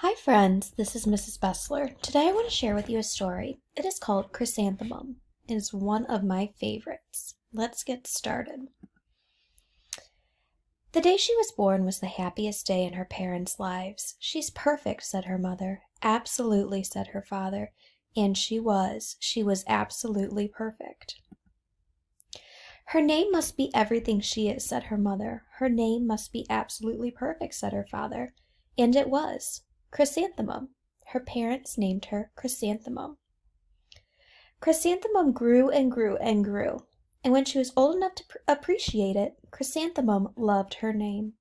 Hi friends, this is Mrs. Besler. Today I want to share with you a story. It is called Chrysanthemum. It is one of my favorites. Let's get started. The day she was born was the happiest day in her parents' lives. She's perfect, said her mother. Absolutely, said her father. And she was. She was absolutely perfect. Her name must be everything she is, said her mother. Her name must be absolutely perfect, said her father. And it was. Chrysanthemum. Her parents named her Chrysanthemum. Chrysanthemum grew and grew and grew, and when she was old enough to appreciate it, Chrysanthemum loved her name.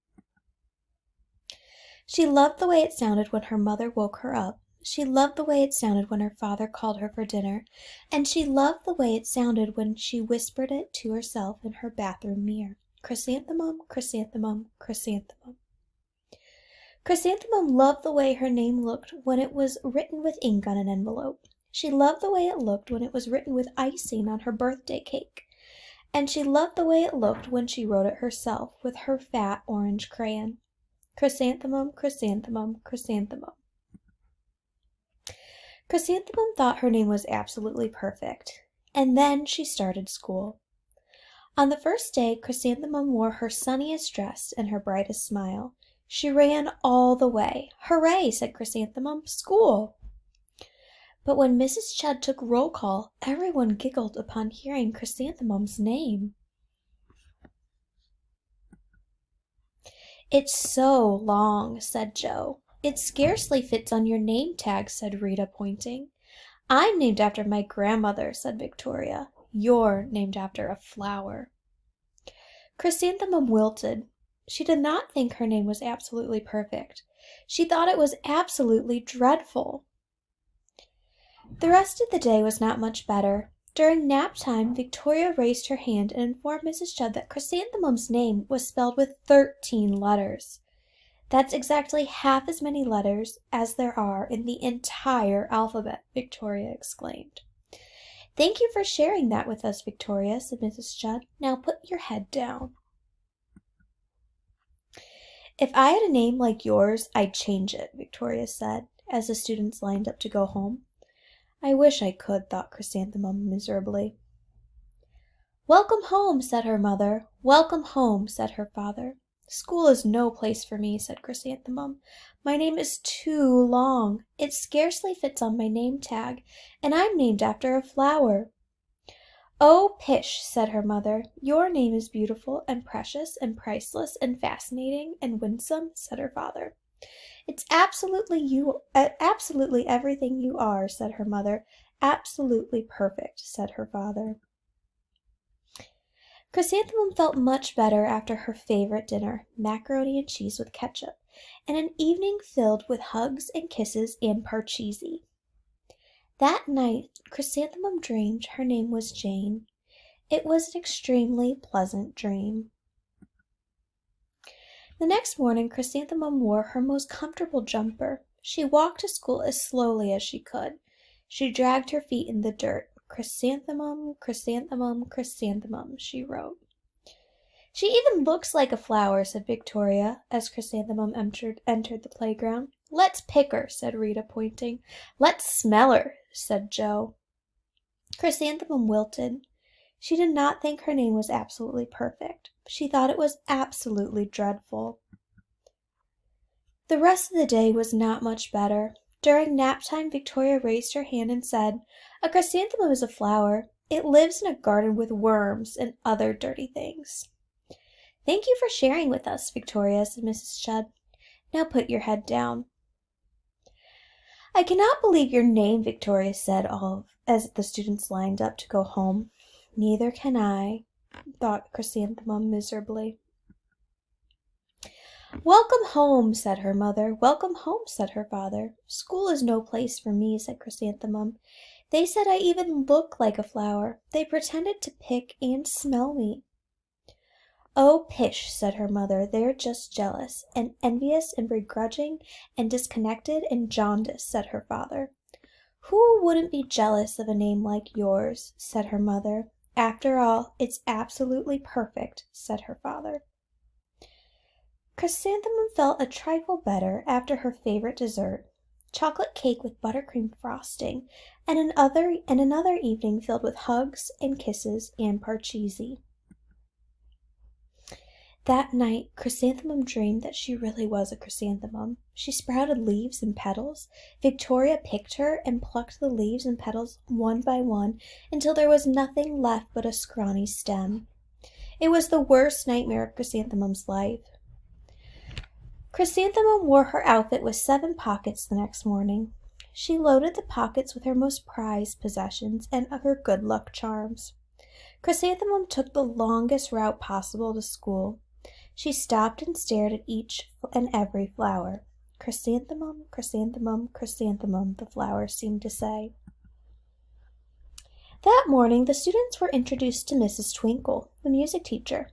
She loved the way it sounded when her mother woke her up. She loved the way it sounded when her father called her for dinner, and she loved the way it sounded when she whispered it to herself in her bathroom mirror. Chrysanthemum, chrysanthemum, chrysanthemum. Chrysanthemum loved the way her name looked when it was written with ink on an envelope. She loved the way it looked when it was written with icing on her birthday cake. And she loved the way it looked when she wrote it herself with her fat orange crayon. Chrysanthemum, chrysanthemum, chrysanthemum. Chrysanthemum thought her name was absolutely perfect. And then she started school. On the first day, Chrysanthemum wore her sunniest dress and her brightest smile. She ran all the way. Hooray, said Chrysanthemum, school! But when Mrs. Chudd took roll call, everyone giggled upon hearing Chrysanthemum's name. It's so long, said Joe. It scarcely fits on your name tag, said Rita, pointing. I'm named after my grandmother, said Victoria. You're named after a flower. Chrysanthemum wilted. She did not think her name was absolutely perfect. She thought it was absolutely dreadful. The rest of the day was not much better. During nap time, Victoria raised her hand and informed Mrs. Chudd that Chrysanthemum's name was spelled with 13 letters. That's exactly half as many letters as there are in the entire alphabet, Victoria exclaimed. Thank you for sharing that with us, Victoria, said Mrs. Chudd. Now put your head down. If I had a name like yours, I'd change it, Victoria said, as the students lined up to go home. I wish I could, thought Chrysanthemum miserably. Welcome home, said her mother. Welcome home, said her father. School is no place for me, said Chrysanthemum. My name is too long. It scarcely fits on my name tag, and I'm named after a flower. Oh, pish, said her mother. Your name is beautiful and precious and priceless and fascinating and winsome, said her father. It's absolutely everything you are, said her mother. Absolutely perfect, said her father. Chrysanthemum felt much better after her favorite dinner, macaroni and cheese with ketchup, and an evening filled with hugs and kisses and parcheesi. That night, Chrysanthemum dreamed her name was Jane. It was an extremely pleasant dream. The next morning, Chrysanthemum wore her most comfortable jumper. She walked to school as slowly as she could. She dragged her feet in the dirt. Chrysanthemum, chrysanthemum, chrysanthemum, she wrote. She even looks like a flower, said Victoria, as Chrysanthemum entered the playground. Let's pick her, said Rita, pointing. Let's smell her, said Joe. Chrysanthemum wilted. She did not think her name was absolutely perfect. She thought it was absolutely dreadful. The rest of the day was not much better. During nap time, Victoria raised her hand and said, A chrysanthemum is a flower. It lives in a garden with worms and other dirty things. Thank you for sharing with us, Victoria, said Mrs. Chudd. Now put your head down. I cannot believe your name, Victoria said, as the students lined up to go home. Neither can I, thought Chrysanthemum miserably. Welcome home, said her mother. Welcome home, said her father. School is no place for me, said Chrysanthemum. They said I even look like a flower. They pretended to pick and smell me. Oh, pish, said her mother. They're just jealous, and envious, and begrudging, and disconnected, and jaundiced, said her father. Who wouldn't be jealous of a name like yours, said her mother. After all, it's absolutely perfect, said her father. Chrysanthemum felt a trifle better after her favorite dessert, chocolate cake with buttercream frosting, and another evening filled with hugs and kisses and parcheesi. That night, Chrysanthemum dreamed that she really was a chrysanthemum. She sprouted leaves and petals. Victoria picked her and plucked the leaves and petals one by one until there was nothing left but a scrawny stem. It was the worst nightmare of Chrysanthemum's life. Chrysanthemum wore her outfit with 7 pockets the next morning. She loaded the pockets with her most prized possessions and her good luck charms. Chrysanthemum took the longest route possible to school. She stopped and stared at each and every flower. Chrysanthemum, chrysanthemum, chrysanthemum, the flowers seemed to say. That morning the students were introduced to Mrs. Twinkle, the music teacher.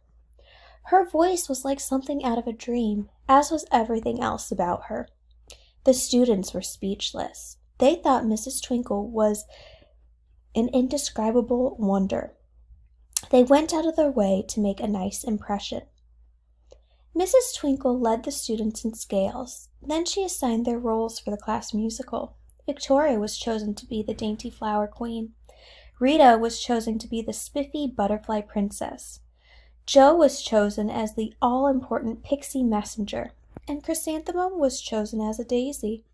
Her voice was like something out of a dream, as was everything else about her. The students were speechless. They thought Mrs. Twinkle was an indescribable wonder. They went out of their way to make a nice impression. Mrs. Twinkle led the students in scales. Then she assigned their roles for the class musical. Victoria was chosen to be the dainty flower queen. Rita was chosen to be the spiffy butterfly princess. Jo was chosen as the all-important pixie messenger, and Chrysanthemum was chosen as a daisy.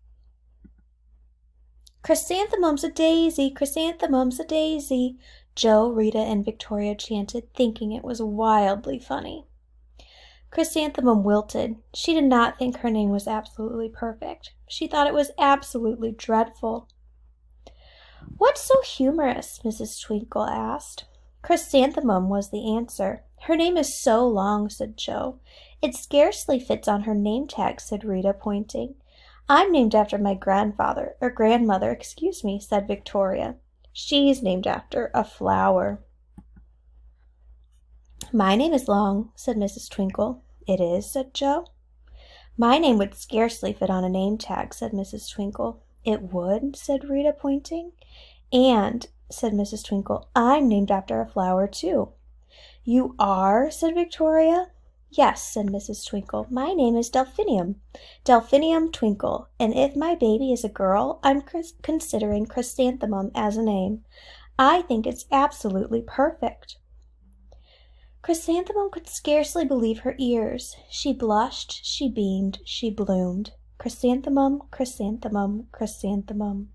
Chrysanthemum's a daisy, chrysanthemum's a daisy, Jo, Rita, and Victoria chanted, thinking it was wildly funny. Chrysanthemum wilted. She did not think her name was absolutely perfect. She thought it was absolutely dreadful. "What's so humorous?" Mrs. Twinkle asked. Chrysanthemum was the answer. "Her name is so long," said Jo. "It scarcely fits on her name tag," said Rita, pointing. "I'm named after my grandmother, said Victoria. "She's named after a flower." "My name is long," said Mrs. Twinkle. "It is?" said Jo. "My name would scarcely fit on a name tag," said Mrs. Twinkle. "It would?" said Rita, pointing. "And," said Mrs. Twinkle, "I'm named after a flower, too." "You are?" said Victoria. "Yes," said Mrs. Twinkle. "My name is Delphinium Twinkle, and if my baby is a girl, I'm considering Chrysanthemum as a name. I think it's absolutely perfect." Chrysanthemum could scarcely believe her ears. She blushed, she beamed, she bloomed. Chrysanthemum, chrysanthemum, chrysanthemum.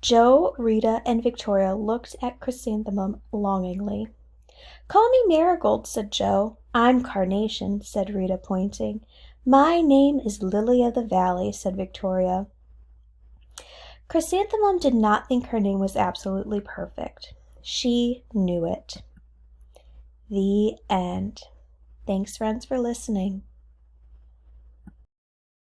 Jo, Rita, and Victoria looked at Chrysanthemum longingly. "Call me Marigold," said Jo. "I'm Carnation," said Rita, pointing. "My name is Lily of the Valley," said Victoria. Chrysanthemum did not think her name was absolutely perfect. She knew it. The end. Thanks, friends, for listening.